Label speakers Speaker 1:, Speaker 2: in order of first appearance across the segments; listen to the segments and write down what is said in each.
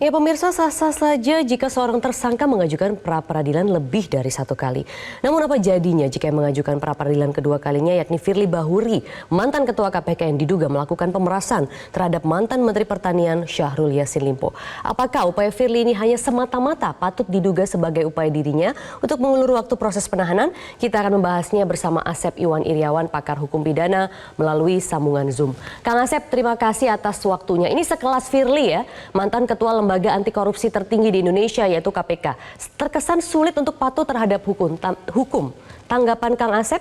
Speaker 1: Ya pemirsa, sah-sah saja jika seorang tersangka mengajukan pra-peradilan lebih dari satu kali. Namun apa jadinya jika yang mengajukan pra-peradilan kedua kalinya yakni Firly Bahuri, mantan ketua KPK yang diduga melakukan pemerasan terhadap mantan Menteri Pertanian Syahrul Yassin Limpo. Apakah upaya Firly ini hanya semata-mata patut diduga sebagai upaya dirinya untuk mengulur waktu proses penahanan? Kita akan membahasnya bersama Asep Iwan Iriawan, pakar hukum pidana melalui sambungan Zoom. Kang Asep, terima kasih atas waktunya. Ini sekelas Firly ya, mantan ketua lembaga anti korupsi tertinggi di Indonesia yaitu KPK. Terkesan sulit untuk patuh terhadap hukum. Tanggapan Kang Asep?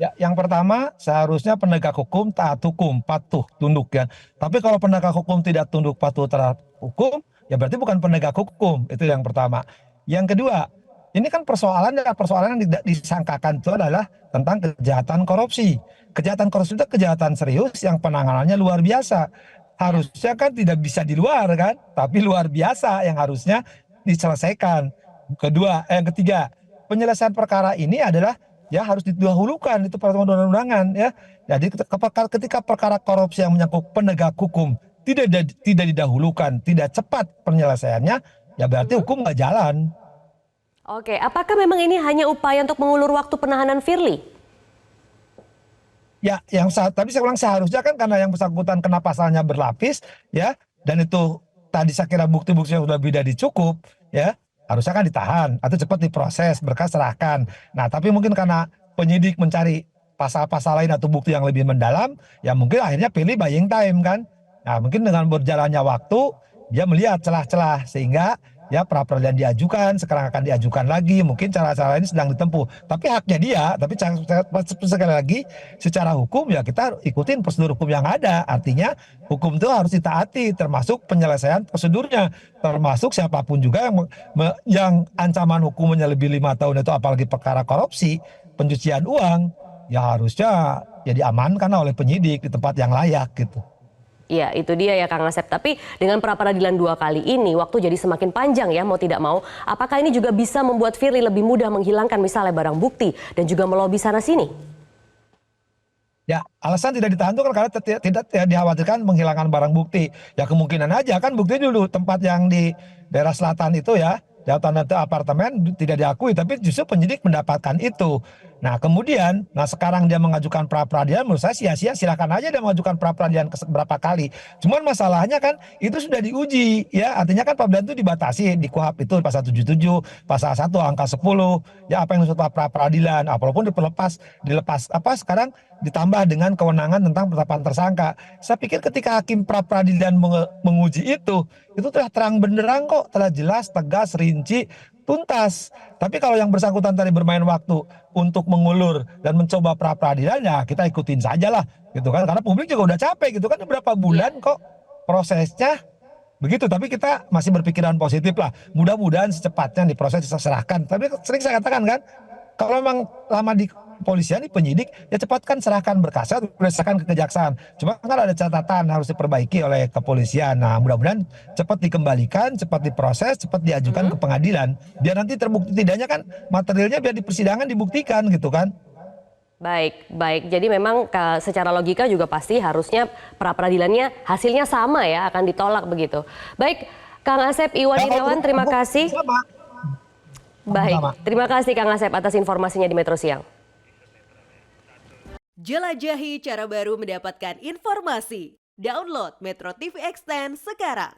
Speaker 2: Ya, yang pertama seharusnya penegak hukum taat hukum, patuh, tunduk ya. Tapi kalau penegak hukum tidak tunduk patuh terhadap hukum, ya berarti bukan penegak hukum. Itu yang pertama. Yang kedua, ini kan persoalan yang tidak disangkakan itu adalah tentang kejahatan korupsi. Kejahatan korupsi itu kejahatan serius yang penanganannya luar biasa. Harusnya kan tidak bisa di luar kan, tapi luar biasa yang harusnya diselesaikan. Yang ketiga, penyelesaian perkara ini adalah ya harus didahulukan itu peraturan undang-undangan ya. Jadi ketika perkara korupsi yang menyangkut penegak hukum tidak didahulukan, tidak cepat penyelesaiannya, ya berarti hukum nggak jalan.
Speaker 1: Oke, apakah memang ini hanya upaya untuk mengulur waktu penahanan Firly?
Speaker 2: Ya, tadi saya ulang seharusnya kan karena yang bersangkutan kena pasalnya berlapis ya, dan itu tadi saya kira bukti-buktinya sudah tidak cukup ya, harusnya kan ditahan atau cepat diproses, berkas serahkan. Nah, tapi mungkin karena penyidik mencari pasal-pasal lain atau bukti yang lebih mendalam, ya mungkin akhirnya pilih buying time kan. Nah, mungkin dengan berjalannya waktu dia melihat celah-celah sehingga ya pra-peradilan diajukan, sekarang akan diajukan lagi, mungkin cara-cara ini sedang ditempuh. Tapi haknya dia, tapi sekali lagi secara hukum ya kita ikutin prosedur hukum yang ada. Artinya hukum itu harus ditaati, termasuk penyelesaian prosedurnya, termasuk siapapun juga yang ancaman hukumannya lebih 5 tahun itu apalagi perkara korupsi, pencucian uang, ya harusnya ya diamankan oleh penyidik di tempat yang layak gitu.
Speaker 1: Ya, itu dia ya Kang Asep. Tapi dengan pra-peradilan 2 kali ini, waktu jadi semakin panjang ya, mau tidak mau. Apakah ini juga bisa membuat Firly lebih mudah menghilangkan misalnya barang bukti dan juga melobi sana-sini?
Speaker 2: Ya, alasan tidak ditahan itu kan karena tidak dikhawatirkan menghilangkan barang bukti. Ya kemungkinan aja kan bukti dulu tempat yang di daerah selatan itu ya, jabatan itu apartemen tidak diakui, tapi justru penyidik mendapatkan itu. Nah kemudian, sekarang dia mengajukan pra-peradilan, menurut saya sia-sia, silakan aja dia mengajukan pra-peradilan berapa kali. Cuman masalahnya kan itu sudah diuji, ya artinya kan pra-peradilan itu dibatasi di KUHP itu pasal 77, pasal 1 angka 10, ya apa yang disebut pra-peradilan, walaupun dilepas sekarang ditambah dengan kewenangan tentang penetapan tersangka. Saya pikir ketika hakim pra-peradilan menguji itu telah terang benderang kok, telah jelas, tegas, rinci, tuntas. Tapi kalau yang bersangkutan tadi bermain waktu untuk mengulur dan mencoba pra-peradilan, ya kita ikutin saja lah gitu kan, karena publik juga udah capek gitu kan, berapa bulan kok prosesnya begitu. Tapi kita masih berpikiran positif lah, mudah-mudahan secepatnya diproses, diserahkan. Tapi sering saya katakan kan, kalau memang lama di kepolisian, di penyidik, ya cepatkan serahkan berkasnya, serahkan ke kejaksaan. Cuma kan ada catatan harus diperbaiki oleh kepolisian. Nah mudah-mudahan cepat dikembalikan, cepat diproses, cepat diajukan ke pengadilan. Biar nanti terbukti tidaknya kan materialnya biar di persidangan dibuktikan gitu kan.
Speaker 1: Baik, baik. Jadi memang secara logika juga pasti harusnya pra-peradilannya hasilnya sama ya, akan ditolak begitu. Baik, Kang Asep Iwan Iriawan, terima kasih. Baik, terima kasih Kang Asep atas informasinya di Metro Siang.
Speaker 3: Jelajahi cara baru mendapatkan informasi. Download Metro TV Extend sekarang.